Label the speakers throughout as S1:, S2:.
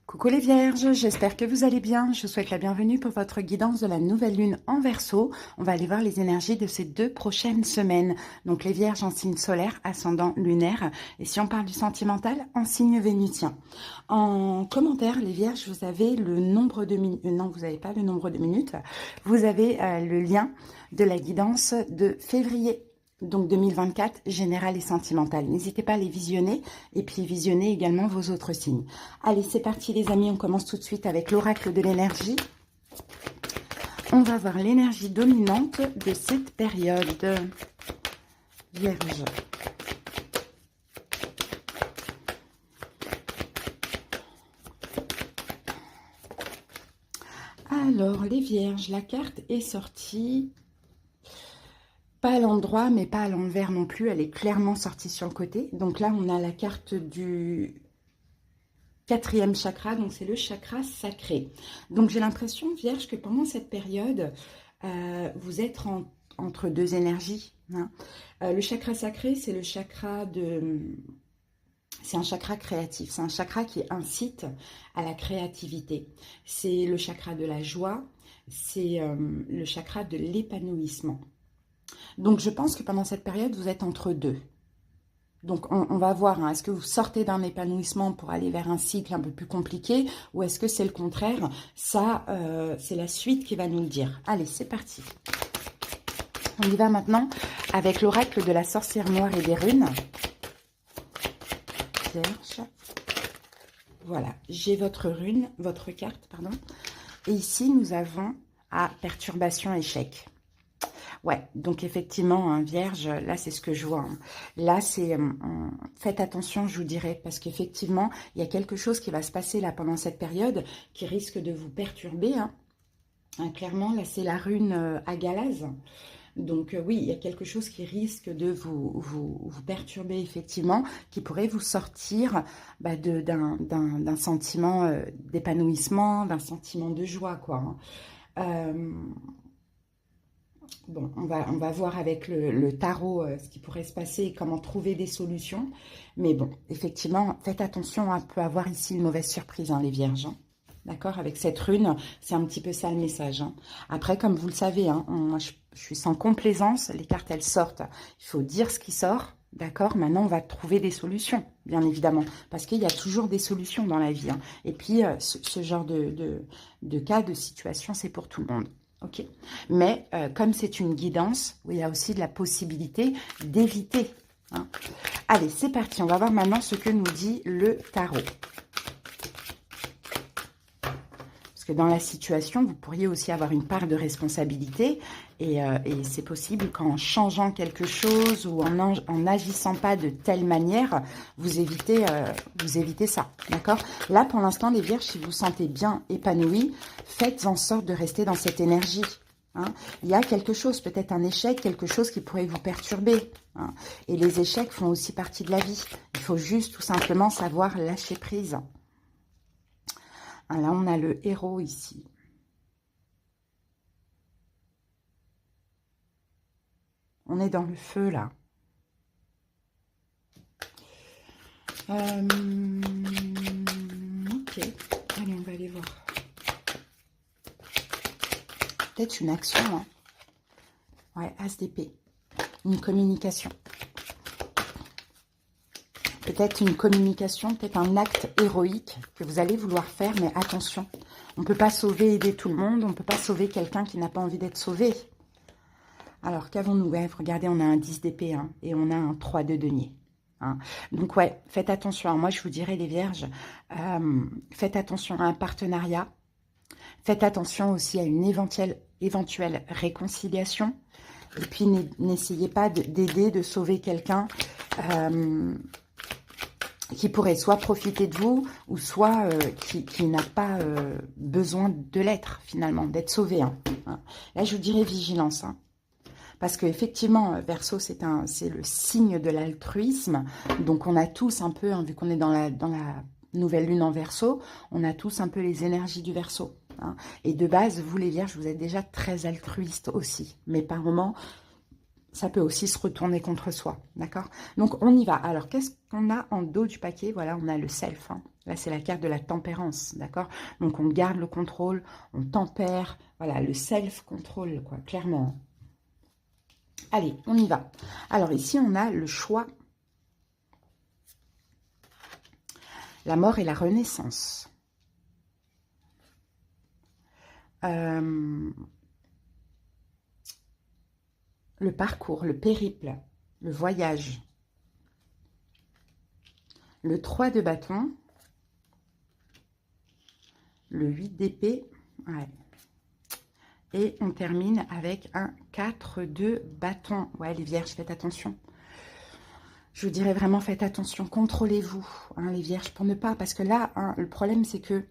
S1: Coucou les vierges, j'espère que vous allez bien. Je vous souhaite la bienvenue pour votre guidance de la nouvelle lune en Verseau. On va aller voir les énergies de ces 2 prochaines semaines. Donc les vierges en signe solaire, ascendant lunaire. Et si on parle du sentimental, en signe vénusien. En commentaire, les vierges, vous avez le nombre de minutes. Non, vous n'avez pas le nombre de minutes. Vous avez le lien de la guidance de février. Donc 2024, général et sentimental. N'hésitez pas à les visionner et puis visionner également vos autres signes. Allez, c'est parti les amis, on commence tout de suite avec l'oracle de l'énergie. On va voir l'énergie dominante de cette période. Vierge. Alors, les vierges, la carte est sortie... Pas à l'endroit, mais pas à l'envers non plus. Elle est clairement sortie sur le côté. Donc là, on a la carte du 4e chakra. Donc, c'est le chakra sacré. Donc, j'ai l'impression, Vierge, que pendant cette période, vous êtes entre deux énergies. Hein. Le chakra sacré, c'est le chakra de... C'est un chakra créatif. C'est un chakra qui incite à la créativité. C'est le chakra de la joie. C'est le chakra de l'épanouissement. Donc, je pense que pendant cette période, vous êtes entre deux. Donc, on va voir, hein, est-ce que vous sortez d'un épanouissement pour aller vers un cycle un peu plus compliqué ou est-ce que c'est le contraire? Ça, c'est la suite qui va nous le dire. Allez, c'est parti. On y va maintenant avec l'oracle de la sorcière noire et des runes. Vierge. Voilà, j'ai votre rune, votre carte, pardon. Et ici, nous avons perturbation, échec. Ouais, donc effectivement, hein, Vierge, là, c'est ce que je vois. Hein. Là, c'est... faites attention, je vous dirais, parce qu'effectivement, il y a quelque chose qui va se passer là pendant cette période qui risque de vous perturber. Hein. Hein, clairement, là, c'est la rune Agalaz. Donc oui, il y a quelque chose qui risque de vous perturber, effectivement, qui pourrait vous sortir d'un sentiment d'épanouissement, d'un sentiment de joie, quoi. Hein. Bon, on va voir avec le tarot ce qui pourrait se passer et comment trouver des solutions. Mais bon, effectivement, faites attention, on peut avoir ici une mauvaise surprise, hein, les vierges. Hein. D'accord? Avec cette rune, c'est un petit peu ça le message. Hein. Après, comme vous le savez, hein, je suis sans complaisance, les cartes, elles sortent. Il faut dire ce qui sort. D'accord? Maintenant, on va trouver des solutions, bien évidemment. Parce qu'il y a toujours des solutions dans la vie. Hein. Et puis, ce genre de cas, de situation, c'est pour tout le monde. Ok, mais comme c'est une guidance, il y a aussi de la possibilité d'éviter. Hein. Allez, c'est parti. On va voir maintenant ce que nous dit le tarot. Parce que dans la situation, vous pourriez aussi avoir une part de responsabilité. Et c'est possible qu'en changeant quelque chose ou en n'agissant pas de telle manière, vous évitez ça. D'accord? Là, pour l'instant, les vierges, si vous vous sentez bien épanoui, faites en sorte de rester dans cette énergie. Hein. Il y a quelque chose, peut-être un échec, quelque chose qui pourrait vous perturber. Hein. Et les échecs font aussi partie de la vie. Il faut juste tout simplement savoir lâcher prise. Là, on a le héros ici. On est dans le feu, là. Ok. Allez, on va aller voir. Peut-être une action, hein. Ouais, As d'épée. Une communication. Peut-être une communication, peut-être un acte héroïque que vous allez vouloir faire, mais attention. On ne peut pas sauver, aider tout le monde. On ne peut pas sauver quelqu'un qui n'a pas envie d'être sauvé. Alors, qu'avons-nous? Ouais, regardez, on a un 10 d'épée hein, et on a un 3 de denier. Hein. Donc, ouais, faites attention. Alors, moi, je vous dirais, les vierges, faites attention à un partenariat. Faites attention aussi à une éventuelle réconciliation. Et puis, n'essayez pas d'aider, de sauver quelqu'un qui pourrait soit profiter de vous ou soit qui n'a pas besoin de l'être, finalement, d'être sauvé. Hein. Là, je vous dirais vigilance. Hein. Parce qu'effectivement, Verseau, c'est le signe de l'altruisme. Donc, on a tous un peu, hein, vu qu'on est dans la nouvelle lune en Verseau, on a tous un peu les énergies du Verseau. Hein. Et de base, vous les vierges, vous êtes déjà très altruistes aussi. Mais par moments, ça peut aussi se retourner contre soi, d'accord? Donc, on y va. Alors, qu'est-ce qu'on a en dos du paquet? Voilà, on a le self, hein. Là, c'est la carte de la tempérance, d'accord? Donc, on garde le contrôle, on tempère. Voilà, le self-control, quoi, clairement. Allez, on y va. Alors, ici, on a le choix. La mort et la renaissance. Le parcours, le périple, le voyage. Le 3 de bâton. Le 8 d'épée. Ouais. Et on termine avec un 4 de bâton. Ouais, les vierges, faites attention. Je vous dirais vraiment, faites attention. Contrôlez-vous, hein, les vierges, pour ne pas... Parce que là, hein, le problème, c'est que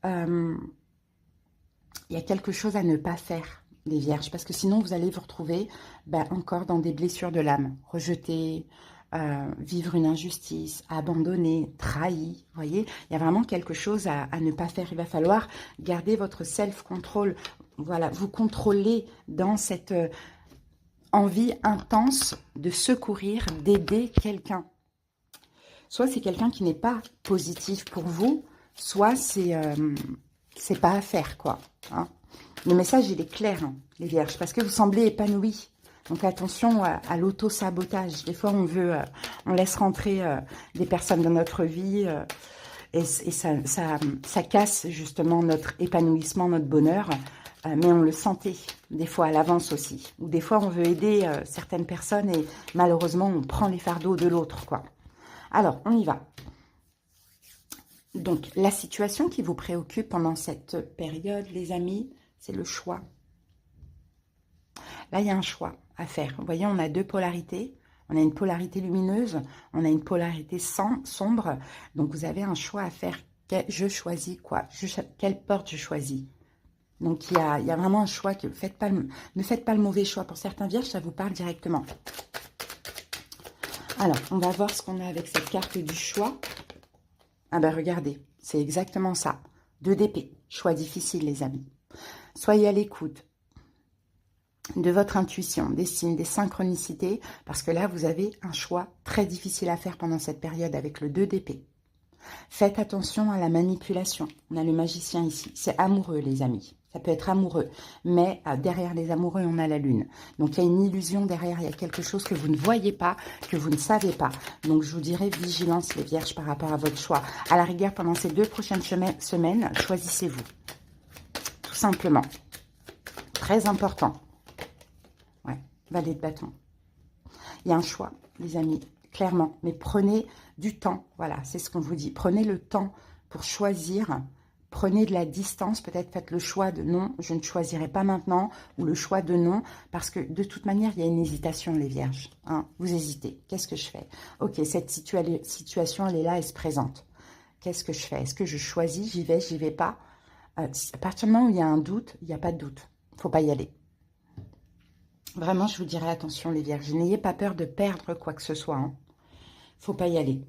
S1: il y a quelque chose à ne pas faire, les vierges. Parce que sinon, vous allez vous retrouver encore dans des blessures de l'âme. Rejeter, vivre une injustice, abandonner, trahi. Vous voyez, il y a vraiment quelque chose à ne pas faire. Il va falloir garder votre self-control. Voilà, vous contrôlez dans cette envie intense de secourir, d'aider quelqu'un. Soit c'est quelqu'un qui n'est pas positif pour vous, soit c'est pas à faire, quoi. Hein. Le message, il est clair, hein, les vierges, parce que vous semblez épanouis. Donc attention à l'auto-sabotage. Des fois, on laisse rentrer des personnes dans notre vie et ça casse justement notre épanouissement, notre bonheur. Mais on le sentait des fois à l'avance aussi. Ou des fois, on veut aider certaines personnes et malheureusement, on prend les fardeaux de l'autre, quoi. Alors, on y va. Donc, la situation qui vous préoccupe pendant cette période, les amis, c'est le choix. Là, il y a un choix à faire. Vous voyez, on a deux polarités. On a une polarité lumineuse, on a une polarité sombre. Donc, vous avez un choix à faire. Je choisis quoi? Quelle porte je choisis? Donc, il y a vraiment un choix. Ne faites pas le mauvais choix. Pour certains vierges, ça vous parle directement. Alors, on va voir ce qu'on a avec cette carte du choix. Ah ben, regardez, c'est exactement ça. 2 d'épée. Choix difficile, les amis. Soyez à l'écoute de votre intuition, des signes, des synchronicités, parce que là, vous avez un choix très difficile à faire pendant cette période avec le 2 d'épée. Faites attention à la manipulation. On a le magicien ici. C'est amoureux, les amis. Ça peut être amoureux. Mais derrière les amoureux, on a la lune. Donc, il y a une illusion derrière. Il y a quelque chose que vous ne voyez pas, que vous ne savez pas. Donc, je vous dirais vigilance, les vierges, par rapport à votre choix. À la rigueur, pendant ces 2 prochaines semaines, choisissez-vous. Tout simplement. Très important. Ouais, valet de bâton. Il y a un choix, les amis. Clairement, mais prenez du temps, voilà, c'est ce qu'on vous dit. Prenez le temps pour choisir, prenez de la distance, peut-être faites le choix de non, je ne choisirai pas maintenant, ou le choix de non, parce que de toute manière, il y a une hésitation, les vierges. Hein, vous hésitez, qu'est-ce que je fais? Ok, cette situation, elle est là, elle se présente. Qu'est-ce que je fais? Est-ce que je choisis, j'y vais pas? À partir du moment où il y a un doute, il n'y a pas de doute, il ne faut pas y aller. Vraiment, je vous dirais attention, les vierges, n'ayez pas peur de perdre quoi que ce soit, hein. Faut pas y aller.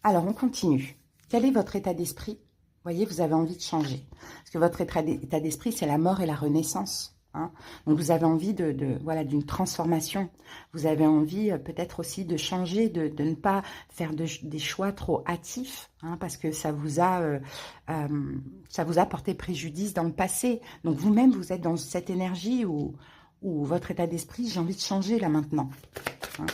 S1: Alors, on continue. Quel est votre état d'esprit? Vous voyez, vous avez envie de changer. Parce que votre état d'esprit, c'est la mort et la renaissance. Hein. Donc, vous avez envie voilà, d'une transformation. Vous avez envie peut-être aussi de changer, de ne pas faire des choix trop hâtifs, hein, parce que ça vous a porté préjudice dans le passé. Donc, vous-même, vous êtes dans cette énergie où votre état d'esprit, j'ai envie de changer là maintenant. Hein.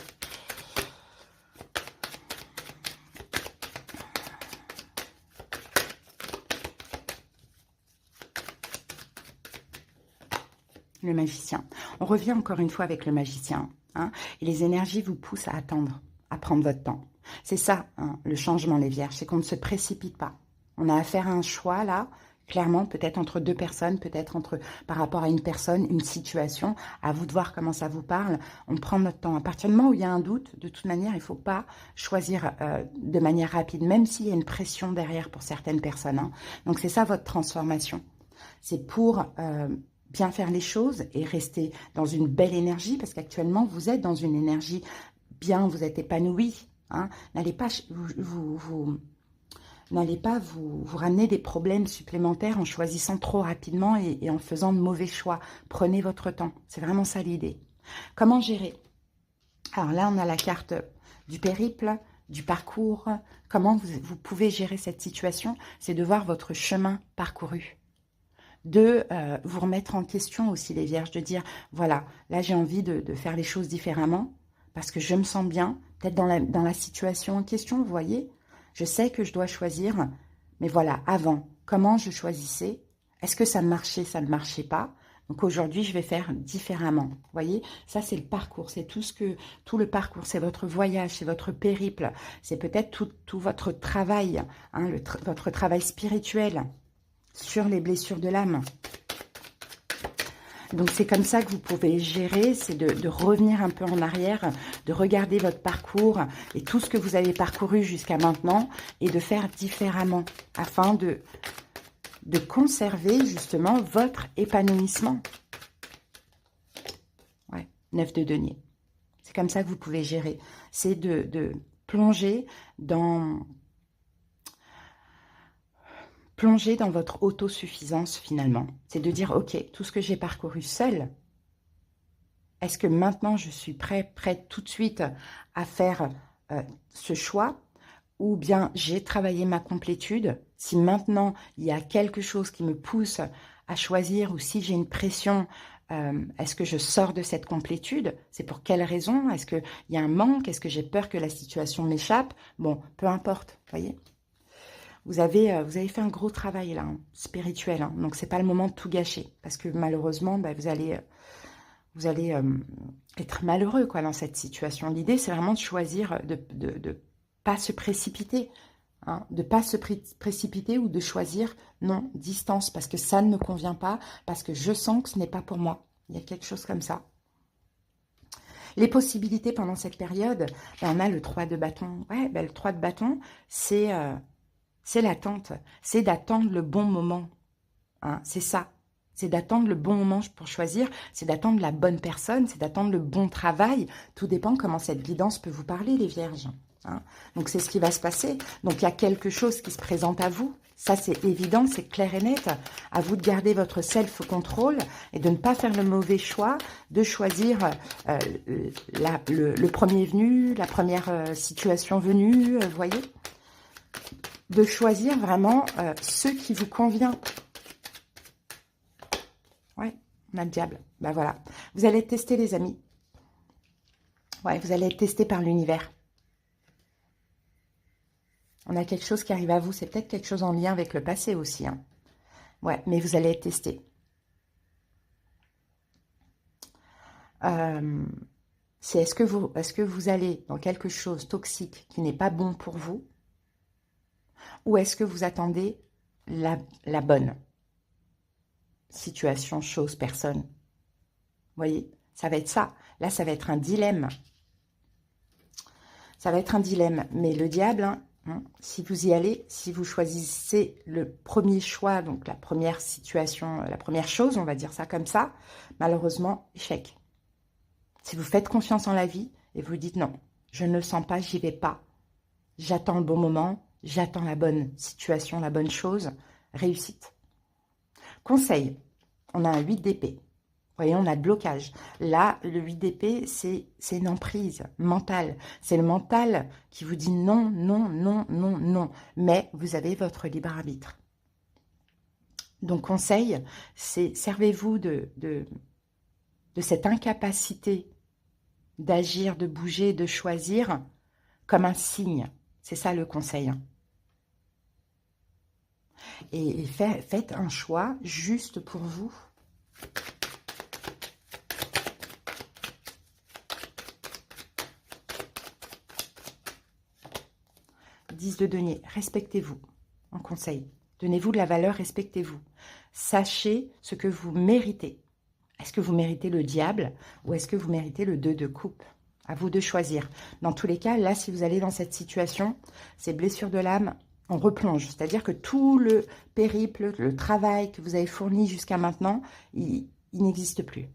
S1: Le magicien. On revient encore une fois avec le magicien. Hein, et les énergies vous poussent à attendre, à prendre votre temps. C'est ça, hein, le changement, les vierges, c'est qu'on ne se précipite pas. On a affaire à un choix, là, clairement, peut-être entre 2 personnes, peut-être par rapport à une personne, une situation. À vous de voir comment ça vous parle. On prend notre temps. À partir du moment où il y a un doute, de toute manière, il ne faut pas choisir de manière rapide, même s'il y a une pression derrière pour certaines personnes. Hein. Donc, c'est ça votre transformation. C'est pour... bien faire les choses et rester dans une belle énergie, parce qu'actuellement, vous êtes dans une énergie bien, vous êtes épanoui. Hein. N'allez pas vous ramener des problèmes supplémentaires en choisissant trop rapidement et en faisant de mauvais choix. Prenez votre temps. C'est vraiment ça l'idée. Comment gérer? Alors là, on a la carte du périple, du parcours. Comment vous pouvez gérer cette situation? C'est de voir votre chemin parcouru. De vous remettre en question aussi, les vierges, de dire, voilà, là j'ai envie de faire les choses différemment, parce que je me sens bien, peut-être dans la situation en question, vous voyez. Je sais que je dois choisir, mais voilà, avant, comment je choisissais? Est-ce que ça marchait, ça ne marchait pas? Donc aujourd'hui, je vais faire différemment. Vous voyez, ça c'est le parcours, c'est tout le parcours, c'est votre voyage, c'est votre périple, c'est peut-être tout votre travail, hein, votre travail spirituel sur les blessures de l'âme. Donc c'est comme ça que vous pouvez gérer, c'est de revenir un peu en arrière, de regarder votre parcours et tout ce que vous avez parcouru jusqu'à maintenant et de faire différemment afin de conserver justement votre épanouissement. Ouais, 9 de denier. C'est comme ça que vous pouvez gérer. C'est de plonger dans votre autosuffisance finalement. C'est de dire, ok, tout ce que j'ai parcouru seul, est-ce que maintenant je suis prête tout de suite à faire ce choix? Ou bien j'ai travaillé ma complétude? Si maintenant il y a quelque chose qui me pousse à choisir, ou si j'ai une pression, est-ce que je sors de cette complétude? C'est pour quelle raison? Est-ce qu'il y a un manque? Est-ce que j'ai peur que la situation m'échappe? Bon, peu importe, voyez. Vous avez fait un gros travail là, hein, spirituel, hein, donc c'est pas le moment de tout gâcher, parce que malheureusement, bah, vous allez être malheureux quoi, dans cette situation. L'idée, c'est vraiment de choisir de pas se précipiter, hein, de pas se précipiter ou de choisir, non, distance, parce que ça ne me convient pas, parce que je sens que ce n'est pas pour moi. Il y a quelque chose comme ça. Les possibilités pendant cette période, ben, on a le 3 de bâton. Ouais, ben, le 3 de bâton, c'est l'attente, c'est d'attendre le bon moment. Hein, c'est ça. C'est d'attendre le bon moment pour choisir, c'est d'attendre la bonne personne, c'est d'attendre le bon travail. Tout dépend comment cette guidance peut vous parler, les vierges. Hein. Donc, c'est ce qui va se passer. Donc, il y a quelque chose qui se présente à vous. Ça, c'est évident, c'est clair et net. À vous de garder votre self-control et de ne pas faire le mauvais choix, de choisir le premier venu, la première situation venue, vous voyez. De choisir vraiment ce qui vous convient. Ouais, on a le diable. Ben voilà. Vous allez être testé, les amis. Ouais, vous allez être testé par l'univers. On a quelque chose qui arrive à vous. C'est peut-être quelque chose en lien avec le passé aussi. Hein. Ouais, mais vous allez être testé. C'est est-ce que vous allez dans quelque chose toxique qui n'est pas bon pour vous, ou est-ce que vous attendez la bonne situation, chose, personne? Vous voyez, ça va être ça. Là, ça va être un dilemme. Ça va être un dilemme. Mais le diable, hein, si vous y allez, si vous choisissez le premier choix, donc la première situation, la première chose, on va dire ça comme ça, malheureusement, échec. Si vous faites confiance en la vie et vous dites non, je ne le sens pas, j'y vais pas. J'attends le bon moment, j'attends la bonne situation, la bonne chose, réussite. Conseil, on a un 8 d'épée. Vous voyez, on a le blocage. Là, le 8 d'épée, c'est une emprise mentale. C'est le mental qui vous dit non, non, non, non, non. Mais vous avez votre libre arbitre. Donc, conseil, c'est servez-vous de cette incapacité d'agir, de bouger, de choisir comme un signe. C'est ça le conseil. Et faites un choix juste pour vous. De denier, respectez-vous en conseil. Donnez-vous de la valeur, respectez-vous. Sachez ce que vous méritez. Est-ce que vous méritez le diable ou est-ce que vous méritez le 2 de coupe? À vous de choisir. Dans tous les cas, là, si vous allez dans cette situation, ces blessures de l'âme, on replonge. C'est-à-dire que tout le périple, le travail que vous avez fourni jusqu'à maintenant, il n'existe plus.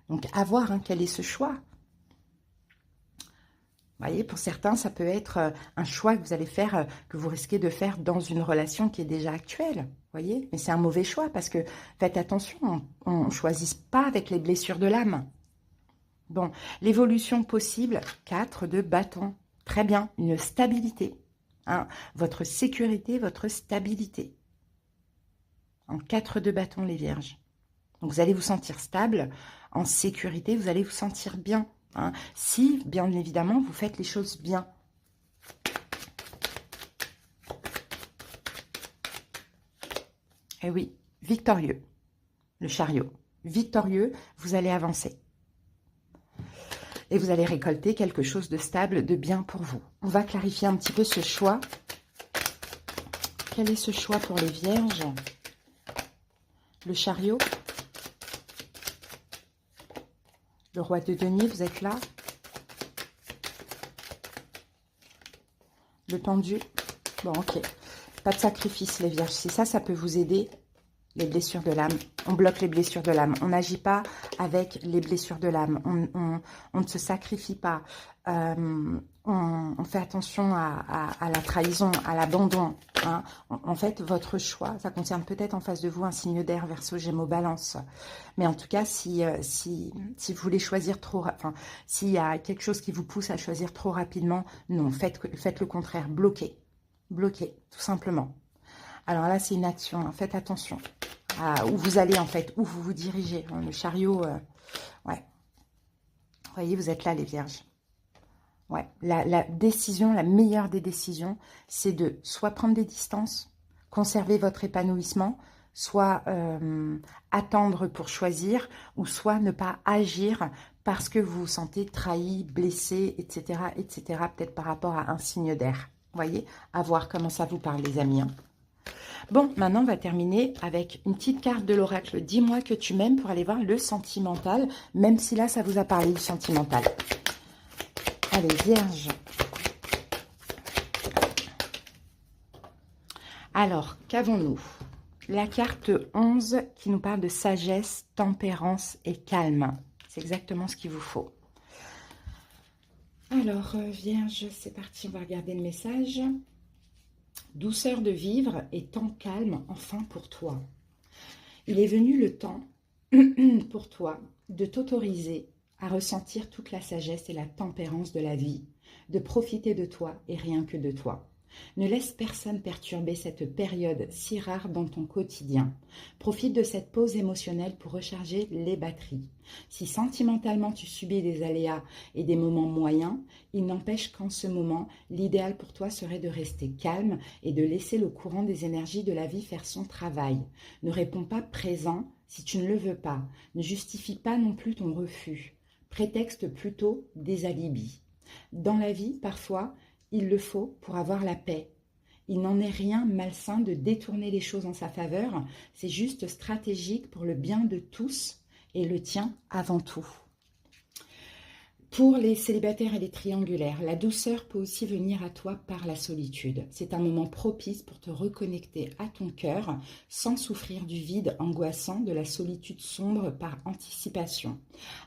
S1: Donc, à voir quel est ce choix. Vous voyez, pour certains, ça peut être un choix que vous allez faire, que vous risquez de faire dans une relation qui est déjà actuelle. Vous voyez, mais c'est un mauvais choix parce que, faites attention, on ne choisit pas avec les blessures de l'âme. Bon, l'évolution possible, 4 de bâton. Très bien, une stabilité. Hein, votre sécurité, votre stabilité. En 4 de bâton, les vierges. Donc, vous allez vous sentir stable, en sécurité, vous allez vous sentir bien. Hein, si, bien évidemment, vous faites les choses bien. Eh oui, victorieux, le chariot. Victorieux, vous allez avancer. Et vous allez récolter quelque chose de stable, de bien pour vous. On va clarifier un petit peu ce choix. Quel est ce choix pour les vierges? Le chariot. Le roi de denier, vous êtes là. Le pendu. Bon, ok. Pas de sacrifice, les vierges. Si ça, ça peut vous aider. Les blessures de l'âme. On bloque les blessures de l'âme. On n'agit pas avec les blessures de l'âme. On ne se sacrifie pas. On fait attention à la trahison, à l'abandon. Hein. En fait, votre choix, ça concerne peut-être en face de vous un signe d'air, Verseau, Gémeaux, Balance. Mais en tout cas, si vous voulez choisir trop... Enfin, s'il y a quelque chose qui vous pousse à choisir trop rapidement, non, faites le contraire. Bloquez. Bloquez, tout simplement. Alors là, c'est une action. Hein. Faites attention à où vous allez, en fait, où vous vous dirigez. Hein. Le chariot, ouais. Vous voyez, vous êtes là, les vierges. Ouais. La décision, la meilleure des décisions, c'est de soit prendre des distances, conserver votre épanouissement, soit attendre pour choisir, ou soit ne pas agir parce que vous vous sentez trahi, blessé, etc., etc., peut-être par rapport à un signe d'air. Vous voyez, à voir comment ça vous parle, les amis. Hein. Bon, maintenant, on va terminer avec une petite carte de l'oracle. Dis-moi que tu m'aimes pour aller voir le sentimental, même si là, ça vous a parlé du sentimental. Allez, Vierge. Alors, qu'avons-nous? La carte 11 qui nous parle de sagesse, tempérance et calme. C'est exactement ce qu'il vous faut. Alors, Vierge, c'est parti, on va regarder le message. Douceur de vivre et temps calme enfin pour toi. Il est venu le temps pour toi de t'autoriser à ressentir toute la sagesse et la tempérance de la vie, de profiter de toi et rien que de toi. Ne laisse personne perturber cette période si rare dans ton quotidien. Profite de cette pause émotionnelle pour recharger les batteries. Si sentimentalement tu subis des aléas et des moments moyens, il n'empêche qu'en ce moment, l'idéal pour toi serait de rester calme et de laisser le courant des énergies de la vie faire son travail. Ne réponds pas présent si tu ne le veux pas. Ne justifie pas non plus ton refus. Prétexte plutôt des alibis. Dans la vie, parfois, il le faut pour avoir la paix. Il n'en est rien malsain de détourner les choses en sa faveur. C'est juste stratégique pour le bien de tous et le tien avant tout. Pour les célibataires et les triangulaires, la douceur peut aussi venir à toi par la solitude. C'est un moment propice pour te reconnecter à ton cœur sans souffrir du vide angoissant de la solitude sombre par anticipation.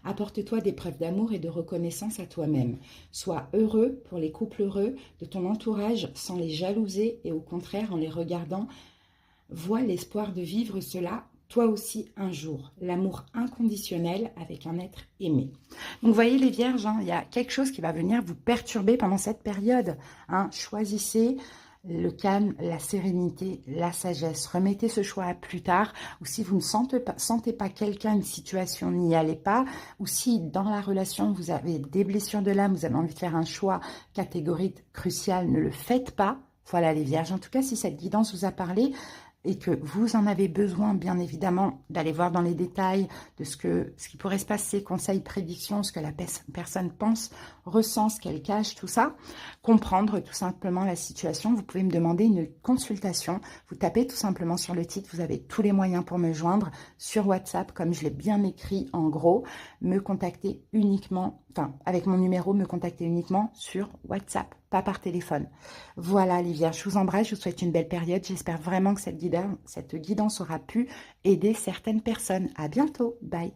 S1: Apporte-toi des preuves d'amour et de reconnaissance à toi-même. Sois heureux pour les couples heureux de ton entourage sans les jalouser et au contraire en les regardant, vois l'espoir de vivre cela toi aussi un jour, l'amour inconditionnel avec un être aimé. Donc, vous voyez les vierges, hein, il y a quelque chose qui va venir vous perturber pendant cette période. Hein. Choisissez le calme, la sérénité, la sagesse. Remettez ce choix à plus tard. Ou si vous ne sentez pas quelqu'un, une situation, n'y allez pas. Ou si dans la relation, vous avez des blessures de l'âme, vous avez envie de faire un choix catégorique, crucial, ne le faites pas. Voilà les vierges. En tout cas, si cette guidance vous a parlé, et que vous en avez besoin, bien évidemment, d'aller voir dans les détails de ce qui pourrait se passer, conseils, prédictions, ce que la personne pense, ressent, ce qu'elle cache, tout ça, comprendre tout simplement la situation. Vous pouvez me demander une consultation. Vous tapez tout simplement sur le titre, vous avez tous les moyens pour me joindre sur WhatsApp, comme je l'ai bien écrit en gros, me contacter uniquement, enfin, avec mon numéro, me contacter uniquement sur WhatsApp, pas par téléphone. Voilà les vierges, je vous embrasse, je vous souhaite une belle période. J'espère vraiment que cette guidance aura pu aider certaines personnes. À bientôt, bye.